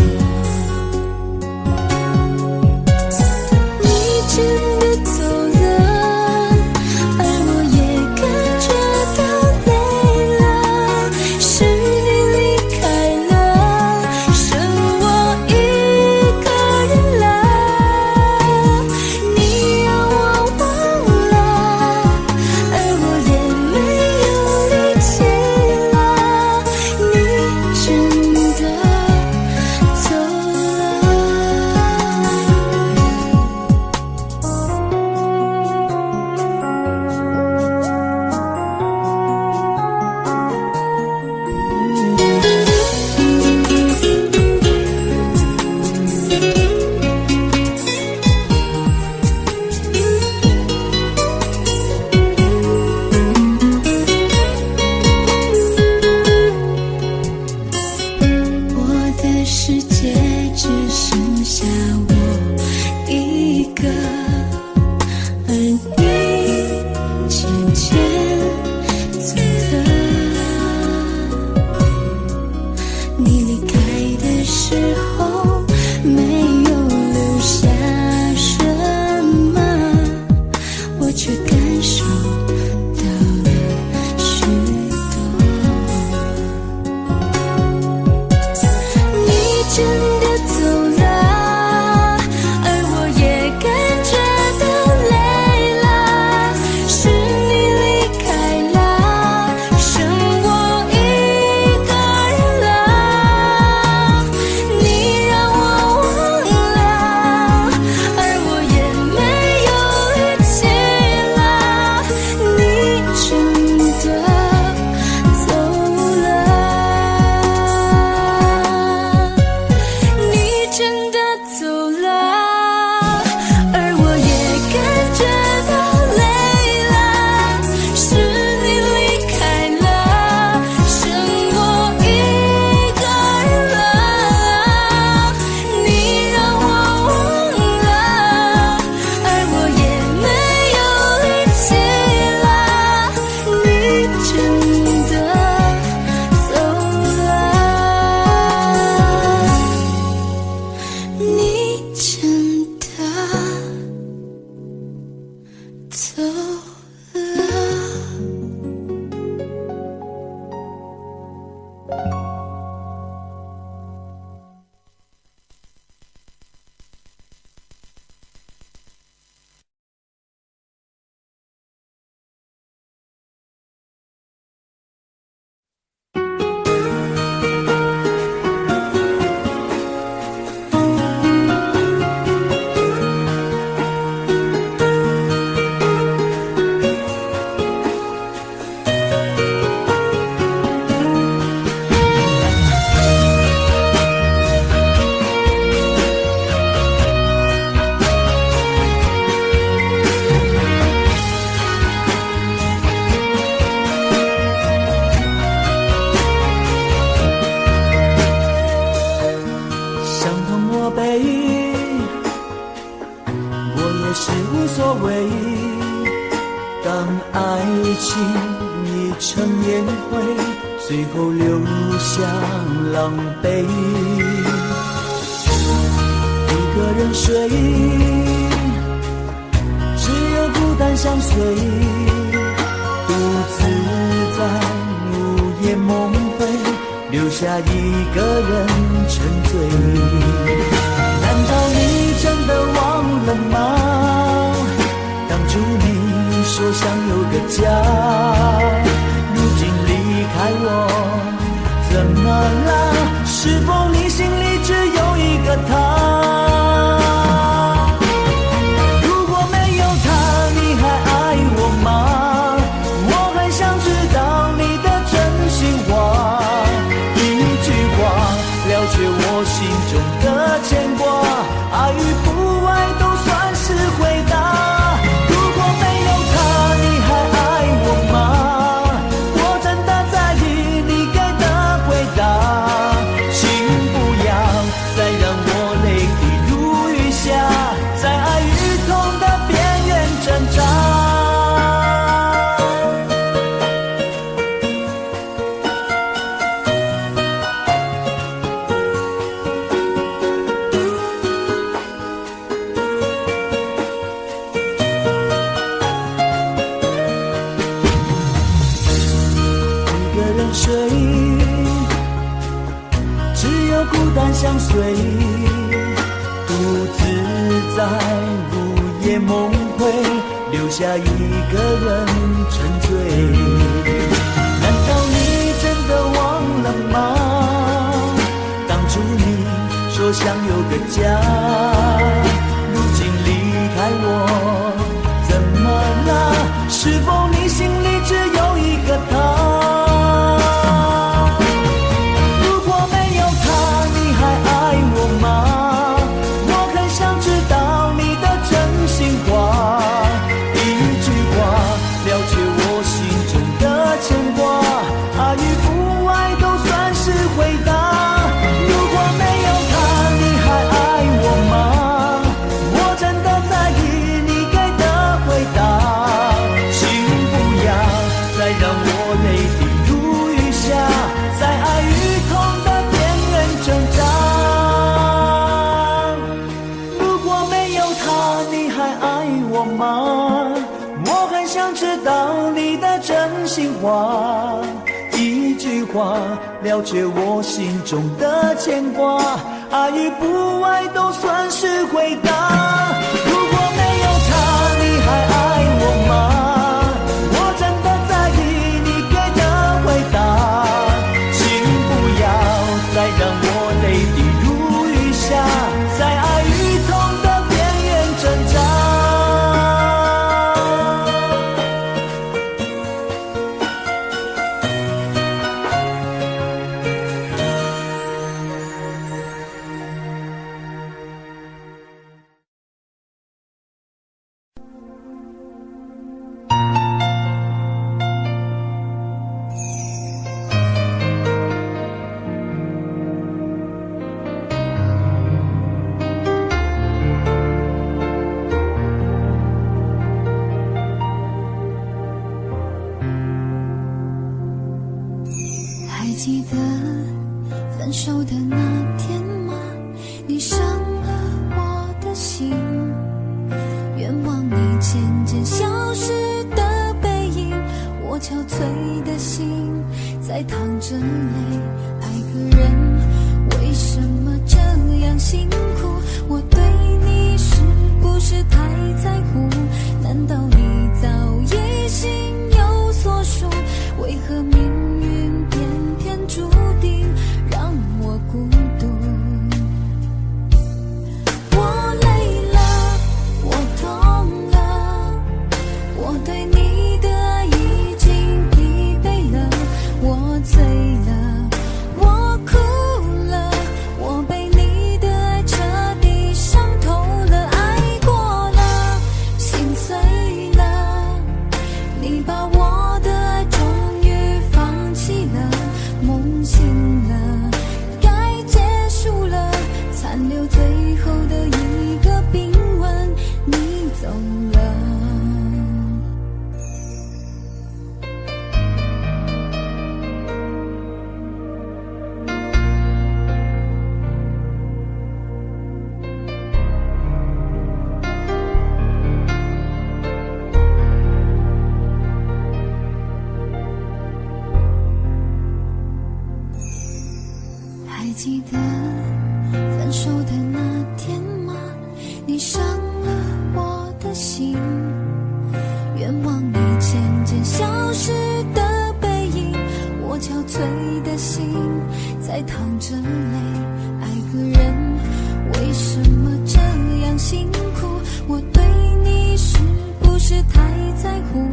你真的走了，而我也感觉到累了，是你离开了，剩我一个人了。你让我忘了，而我也没有力气了。你真的走了。我的世界只剩下我一个，而你渐渐走了。你离开的时候没有留下什么，我却感受到了许多。你真的走了，而我也感觉到累了，是你离开了，剩我一个人了。你让我忘了，而我也没有力气了。你真的走了，你真的走了，而我也感觉到累了，是你离开了，剩我一个人了。你让我忘了，而我也没有力气了。你真的走了，你真的走了。伤痛我背，我也是无所谓。当爱情已成烟灰，最后留下狼狈。一个人睡，只有孤单相随，独自在午夜梦回，留下一个人沉醉。难道你真的忘了吗？当初你说想有个家，睡，只有孤单相随，独自在午夜梦回，留下一个人沉醉。难道你真的忘了吗？当初你说想有个家，如今离开我，怎么了？是否你心里只有一个他？如果没有他，你还爱我吗？我很想知道你的真心话，一句话了解我心中的牵挂，爱与不爱都算是回答。如果没有他，你还爱我吗？我真的在意你给的回答，请不要再让我泪滴如雨下，在爱与痛的边缘挣扎。如果没有他，你还爱我吗？我很想知道你的真心话，一句话了解我心中的牵挂，爱与不爱都算是回答。如果没有他，你还爱我吗？我真的在意你给的回答，请不要再让我泪滴如雨下，在爱与痛的边缘挣扎。还记得分手的那天吗？你伤了我的心，愿望你渐渐消失的背影，我憔悴的心在淌着泪。爱个人为什么这样辛苦？我对你是不是太在乎？难道你早已心有所属？为何命运偏偏注定让我孤独？我累了，我痛了，我对你的爱已经疲惫了，我醉了，我哭了，我被你的爱彻底伤透了，爱过了，心碎了，你把我的爱终于放弃了，梦醒了，该结束了，残留最后的一个冰吻，你走了。还记得分手的那天吗？你伤了我的心，愿望你渐渐消失的背影，我憔悴的心在淌着泪。爱个人为什么这样辛苦？我对你是不是太在乎？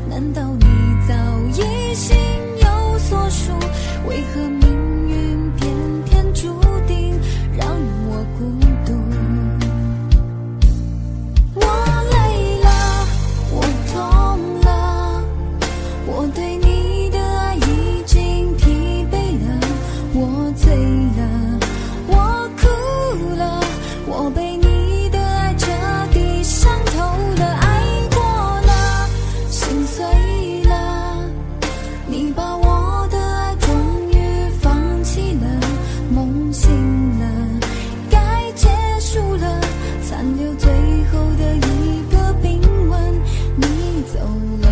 难道你早已心有所属？为何命运偏偏注定让我孤独？我累了，我痛了，我对你的爱已经疲惫了，我醉了，我哭了，我被你的爱彻底伤透了，爱过了，心碎了，你把我的爱终于放弃了，梦醒了，该结束了，残留最后的一个冰吻，你走了。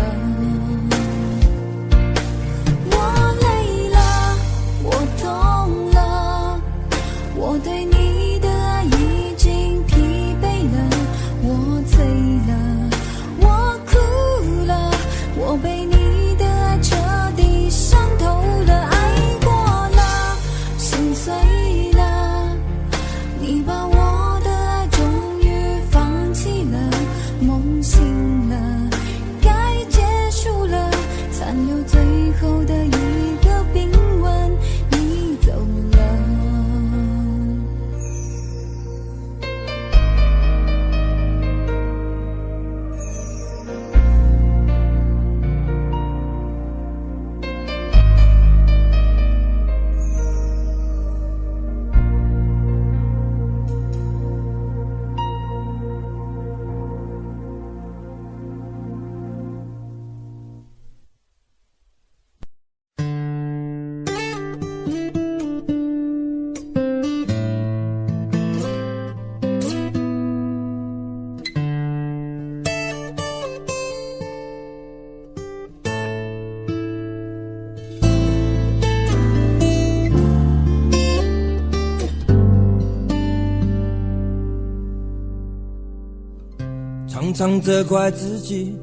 常责怪自己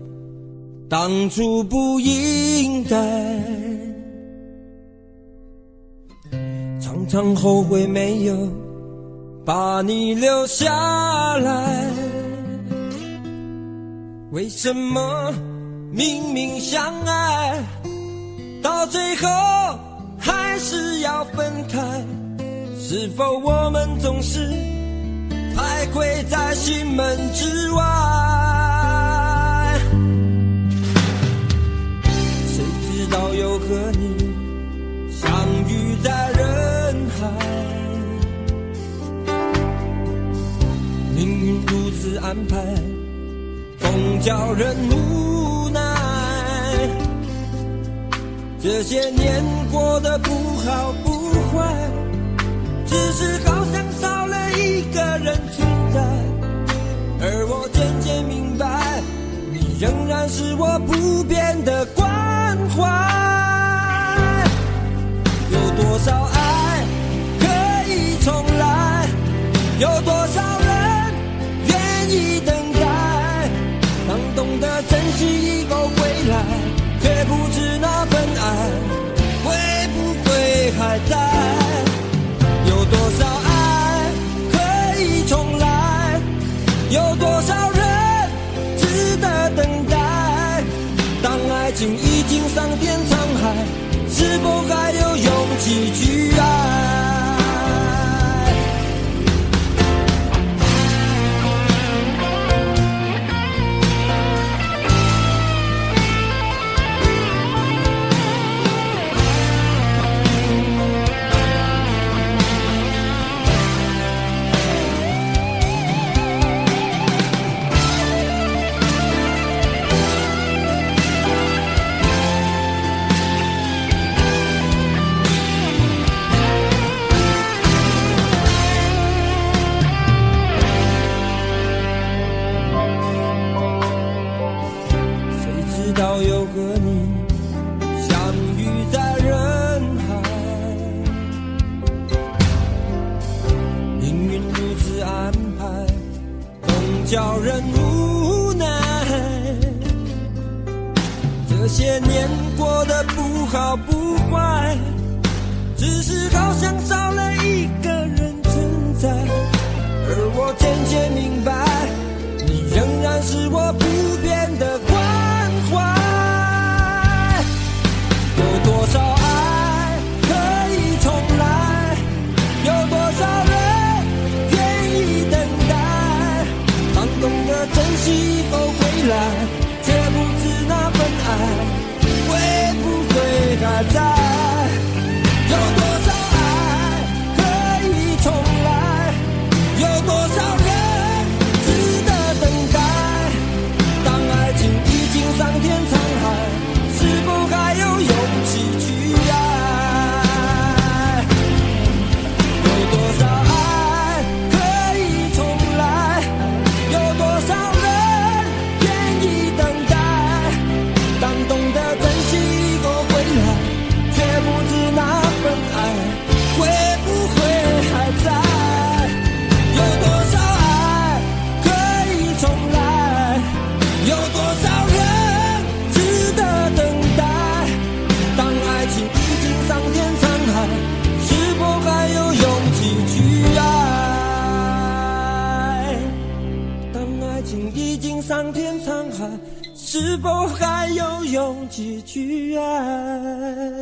当初不应该，常常后悔没有把你留下来。为什么明明相爱，到最后还是要分开？是否我们总是徘徊在心门之外？谁知道又和你相遇在人海，命运如此安排，总叫人无奈。这些年过得不好不坏，只是好像少了一个人存在。而我渐渐明白，你仍然是我不变的关怀。有多少爱可以重来，有多少人愿意等待。当懂得珍惜以后归来，却不知那份爱会不会还在。有多少爱可以重来，有多少人值得等待。当爱情已经桑田沧海，是否还有勇气去爱？有和你相遇在人海，命运如此安排，总叫人无奈。这些年过得不好不坏，只是好像少了一个人存在。而我渐渐明白，你仍然是我不变的关怀。有多少爱可以重来，有多少人愿意等待。当懂得珍惜以后归来，却不知那份爱会不会还在。有多少爱可以重来，有多少人值得等待。当爱情已经桑田沧海，是否还有勇气去爱？有多少爱可以重来，有多少人愿意等待。当懂得珍惜以后回来，却不知那份爱会不会还在。有多少爱可以重来，有多少人值得等待。当爱情已经桑田沧海，是否还有勇气去爱？当爱情已经桑田沧海，是否还有勇气去爱？